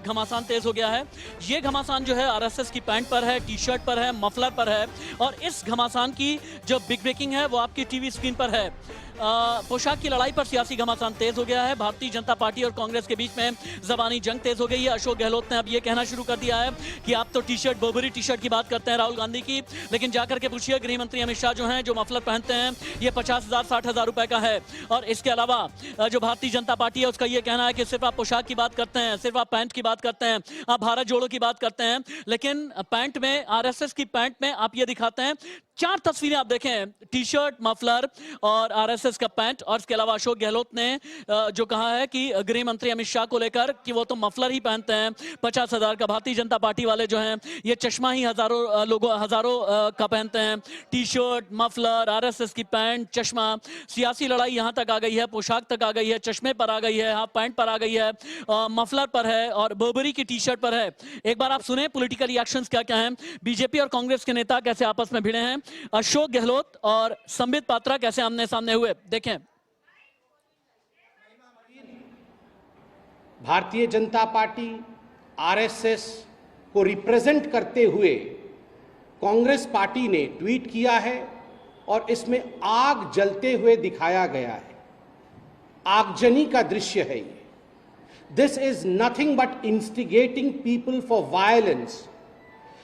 घमासान तेज हो गया है। ये घमासान जो है आरएसएस की पैंट पर है, टी शर्ट पर है, मफलर पर है और इस घमासान की जो बिग ब्रेकिंग है वो आपकी टीवी स्क्रीन पर है। पोशाक की लड़ाई पर सियासी घमासान तेज हो गया है। भारतीय जनता पार्टी और कांग्रेस के बीच में जबानी जंग तेज हो गई है। अशोक गहलोत ने अब ये कहना शुरू कर दिया है कि आप तो टी शर्ट, बोबरी टी शर्ट की बात करते हैं राहुल गांधी की, लेकिन जाकर के पूछिए गृह मंत्री अमित शाह जो हैं, जो मफलर पहनते हैं, ये 50,000 60,000 रुपए का है। और इसके अलावा जो भारतीय जनता पार्टी है उसका ये कहना है कि सिर्फ आप पोशाक की बात करते हैं, सिर्फ आप पैंट की बात करते हैं, आप भारत जोड़ो की बात करते हैं, लेकिन पैंट में, आरएसएस की पैंट में आप ये दिखाते हैं। 4 तस्वीरें आप देखें, टी शर्ट, मफलर और आरएसएस का पैंट। और इसके अलावा अशोक गहलोत ने जो कहा है कि गृह मंत्री अमित शाह को लेकर कि वो तो मफलर ही पहनते हैं 50,000 का। भारतीय जनता पार्टी वाले जो हैं ये चश्मा ही हजारों का पहनते हैं। टी शर्ट, मफलर, आरएसएस की पैंट, चश्मा। सियासी लड़ाई यहां तक आ गई है, पोशाक तक आ गई है, चश्मे पर आ गई है, हाफ पैंट पर आ गई है, मफलर पर है और बर्बरी की टी शर्ट पर है। एक बार आप सुने पॉलिटिकल रिएक्शंस क्या क्या हैं, बीजेपी और कांग्रेस के नेता कैसे आपस में भिड़े हैं, अशोक गहलोत और संबित पात्रा कैसे आमने सामने हुए, देखें। भारतीय जनता पार्टी आरएसएस को रिप्रेजेंट करते हुए कांग्रेस पार्टी ने ट्वीट किया है और इसमें आग जलते हुए दिखाया गया है। आगजनी का दृश्य है ये। This is nothing but instigating people for violence.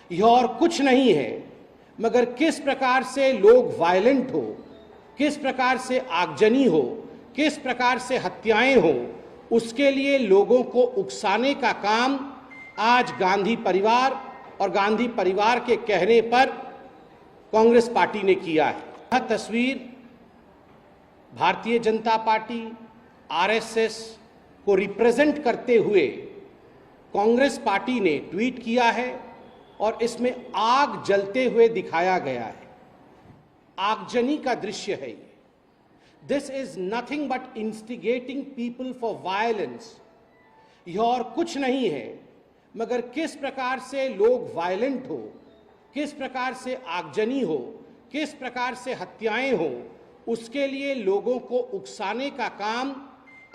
यह और कुछ नहीं है मगर किस प्रकार से लोग वायलेंट हो, किस प्रकार से आगजनी हो, किस प्रकार से हत्याएं हो, उसके लिए लोगों को उकसाने का काम आज गांधी परिवार और गांधी परिवार के कहने पर कांग्रेस पार्टी ने किया है। यह तस्वीर भारतीय जनता पार्टी आरएसएस को रिप्रेजेंट करते हुए कांग्रेस पार्टी ने ट्वीट किया है और इसमें आग जलते हुए दिखाया गया है। आगजनी का दृश्य है ये। This is nothing but instigating people for violence. यह और कुछ नहीं है मगर किस प्रकार से लोग वायलेंट हो, किस प्रकार से आगजनी हो, किस प्रकार से हत्याएं हो, उसके लिए लोगों को उकसाने का काम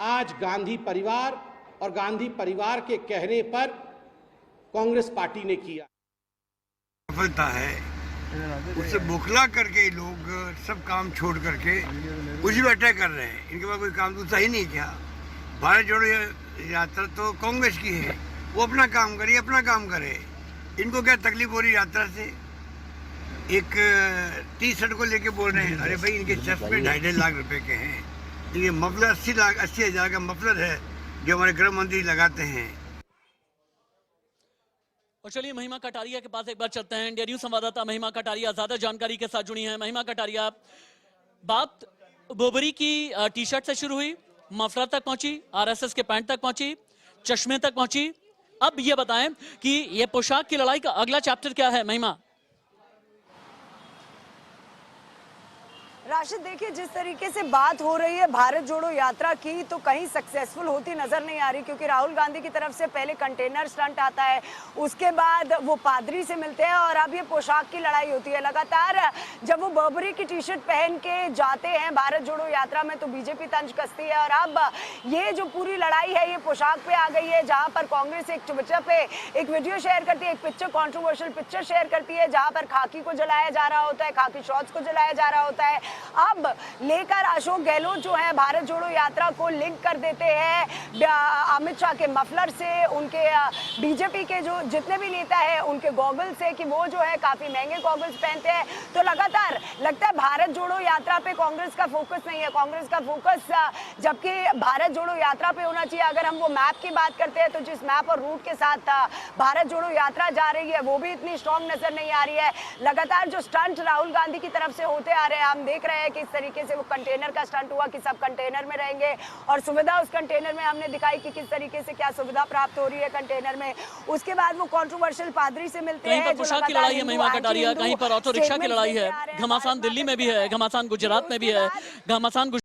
आज गांधी परिवार और गांधी परिवार के कहने पर कांग्रेस पार्टी ने किया। सफलता है, उससे बौखला करके लोग सब काम छोड़ करके उसी पे अटैक कर रहे हैं। इनके पास कोई काम दूसरा ही नहीं किया। भारत जोड़ो यात्रा तो कांग्रेस की है, वो अपना काम करे, अपना काम करे। इनको क्या तकलीफ हो रही यात्रा से? एक टी शर्ट को लेके बोल रहे हैं, अरे भाई इनके चश्मे 2.5 लाख रुपए के हैं। ये मफलर 80,000 का मफलर है जो हमारे गृह मंत्री लगाते हैं। और चलिए महिमा कटारिया के पास एक बार चलते हैं। इंडिया न्यूज संवाददाता महिमा कटारिया ज्यादा जानकारी के साथ जुड़ी हैं। महिमा कटारिया, बात बोबरी की टी शर्ट से शुरू हुई, मफलर तक पहुंची, आरएसएस के पैंट तक पहुंची, चश्मे तक पहुंची। अब ये बताएं कि ये पोशाक की लड़ाई का अगला चैप्टर क्या है महिमा? राशिद, देखिए जिस तरीके से बात हो रही है भारत जोड़ो यात्रा की, तो कहीं सक्सेसफुल होती नजर नहीं आ रही, क्योंकि राहुल गांधी की तरफ से पहले कंटेनर स्टंट आता है, उसके बाद वो पादरी से मिलते हैं और अब ये पोशाक की लड़ाई होती है। लगातार जब वो बर्बरी की टी शर्ट पहन के जाते हैं भारत जोड़ो यात्रा में तो बीजेपी तंज कसती है। और अब ये जो पूरी लड़ाई है ये पोशाक पे आ गई है, जहां पर कांग्रेस एक ट्विटर पे एक वीडियो शेयर करती है, एक पिक्चर, कॉन्ट्रोवर्शियल पिक्चर शेयर करती है, जहां पर खाकी को जलाया जा रहा होता है, खाकी शॉर्ट्स को जलाया जा रहा होता है। अब लेकर अशोक गहलोत जो है भारत जोड़ो यात्रा को लिंक कर देते हैं अमित शाह के मफलर से, उनके बीजेपी के जो जितने भी नेता हैं उनके गॉगल्स से, कि वो जो है काफी महंगे गॉगल्स पहनते हैं। तो लगातार लगता है भारत जोड़ो यात्रा पे कांग्रेस का फोकस नहीं है। कांग्रेस का फोकस जबकि भारत जोड़ो यात्रा पे होना चाहिए। अगर हम वो मैप की बात करते हैं तो जिस मैप और रूट के साथ भारत जोड़ो यात्रा जा रही है वो भी इतनी स्ट्रॉन्ग नजर नहीं आ रही है। लगातार जो स्टंट राहुल गांधी की तरफ से होते आ रहे हैं, हम देख रहे हैं कि इस तरीके से वो कंटेनर का स्टंट हुआ कि सब कंटेनर में रहेंगे और सुविधा उस कंटेनर में हमने दिखाई कि किस तरीके से क्या सुविधा प्राप्त हो रही है कंटेनर में। उसके बाद वो कंट्रोवर्शियल पादरी से मिलते हैं। कहीं पर पोशाक की लड़ाई है महिमा कटारिया, कहीं पर ऑटो रिक्शा की लड़ाई है, घमासान दिल्ली में भी है, घमासान गुजरात में भी है, घमासान